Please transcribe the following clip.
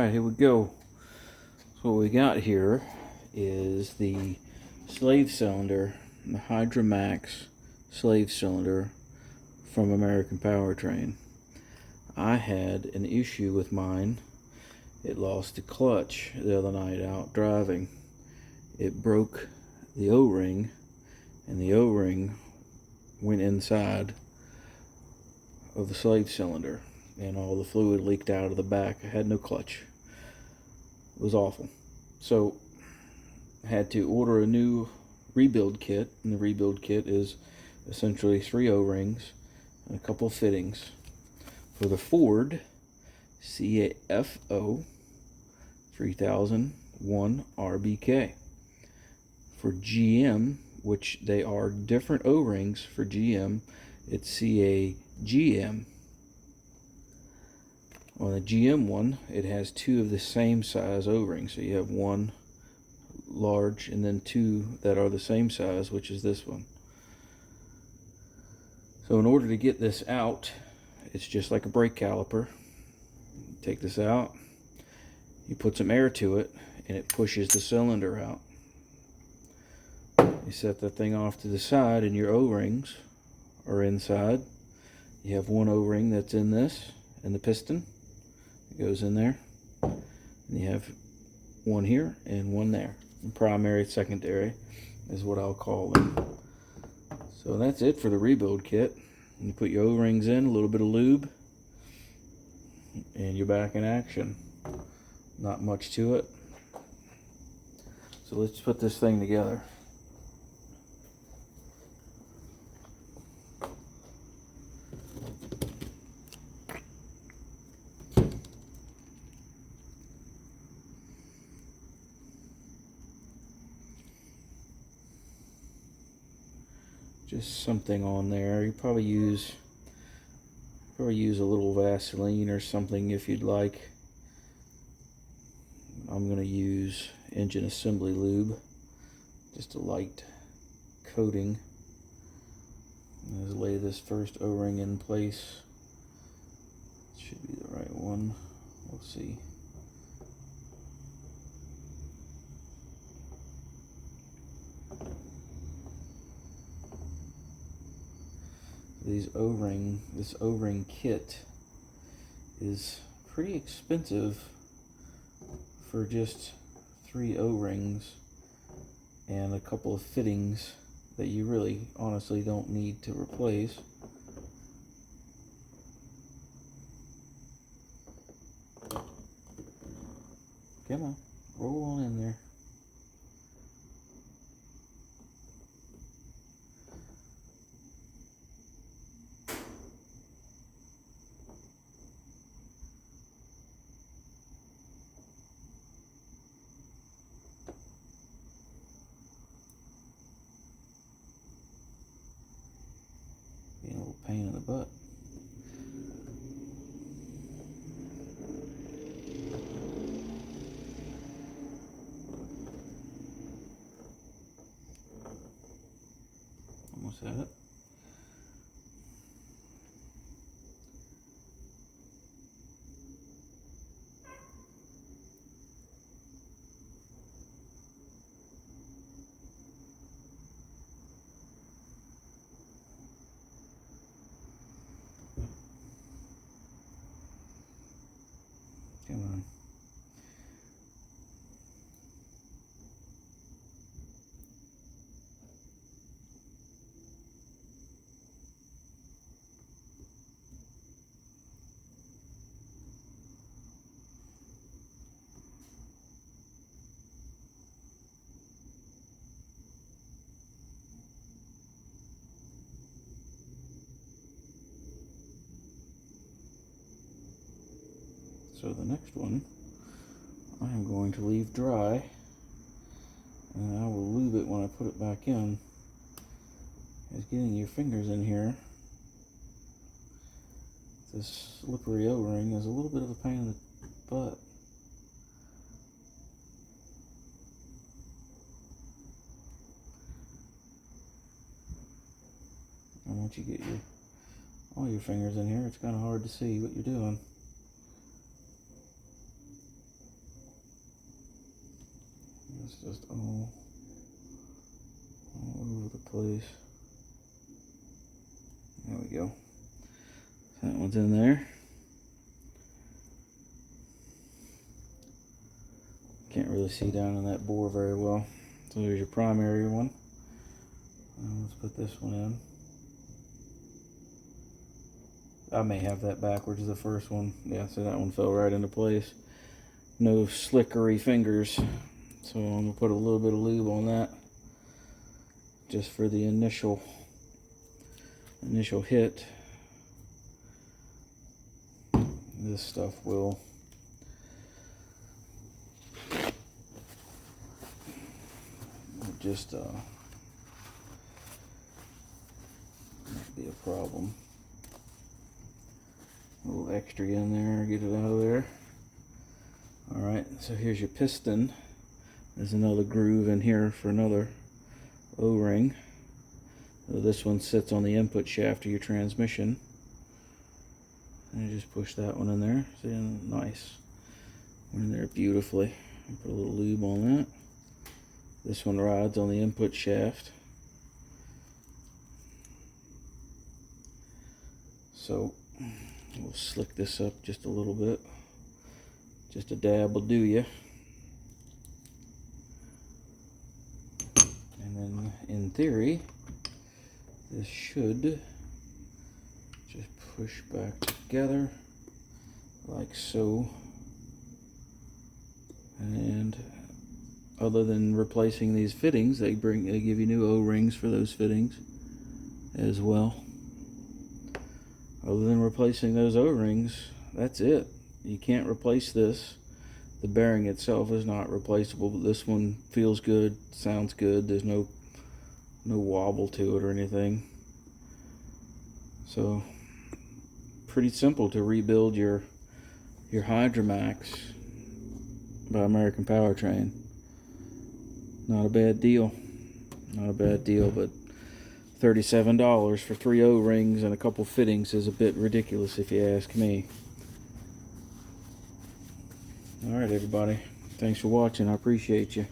Alright, here we go. So what we got here is the slave cylinder, the Hydramax slave cylinder from American Powertrain. I had an issue with mine. It lost the clutch the other night out driving. It broke the O-ring, and the O-ring went inside of the slave cylinder, and all the fluid leaked out of the back. I had no clutch. It was awful. So I had to order a new rebuild kit, and the rebuild kit is essentially 3 O-rings and a couple fittings for the Ford CFO 3001 RBK. For GM, which they are different O-rings for GM, it's CAGM. On the GM one, it has 2 of the same size O-rings. So you have one large and then 2 that are the same size, which is this one. So in order to get this out, it's just like a brake caliper. Take this out, you put some air to it, and it pushes the cylinder out. You set that thing off to the side, and your O-rings are inside. You have one O-ring that's in this, and the piston goes in there. And you have one here and one there. And primary, secondary is what I'll call them. So that's it for the rebuild kit. You put your O-rings in, a little bit of lube, and you're back in action. Not much to it. So let's put this thing together. Just something on there. You probably use a little Vaseline or something if you'd like. I'm going to use engine assembly lube, just a light coating. Let's lay this first O-ring in place. Should be the right one. We'll see. This O-ring kit is pretty expensive for just 3 O-rings and a couple of fittings that you really honestly don't need to replace. Come on, roll on in there. Being a little pain in the butt. Almost had it. Come on. So the next one I am going to leave dry, and I will lube it when I put it back in. Is getting your fingers in here. This slippery O-ring is a little bit of a pain in the butt. And once you get all your fingers in here, it's kind of hard to see what you're doing. It's just all over the place. There we go. That one's in there. Can't really see down in that bore very well. So there's your primary one. Let's put this one in. I may have that backwards, the first one. Yeah, so that one fell right into place. No slickery fingers. So I'm going to put a little bit of lube on that. Just for the initial hit. This stuff will just might be a problem. A little extra in there, get it out of there. Alright, so here's your piston. There's another groove in here for another O-ring. So this one sits on the input shaft of your transmission. And you just push that one in there. See, nice. In there beautifully. Put a little lube on that. This one rides on the input shaft. So we'll slick this up just a little bit. Just a dab will do you. And then in theory, this should just push back together like so. And other than replacing these fittings, they give you new O-rings for those fittings as well. Other than replacing those O-rings, that's it. You can't replace this. The bearing itself is not replaceable, but this one feels good, sounds good. There's no wobble to it or anything. So pretty simple to rebuild your Hydramax by American Powertrain. Not a bad deal. Not a bad deal, but $37 for 3 O-rings and a couple fittings is a bit ridiculous if you ask me. Alright everybody, thanks for watching, I appreciate you.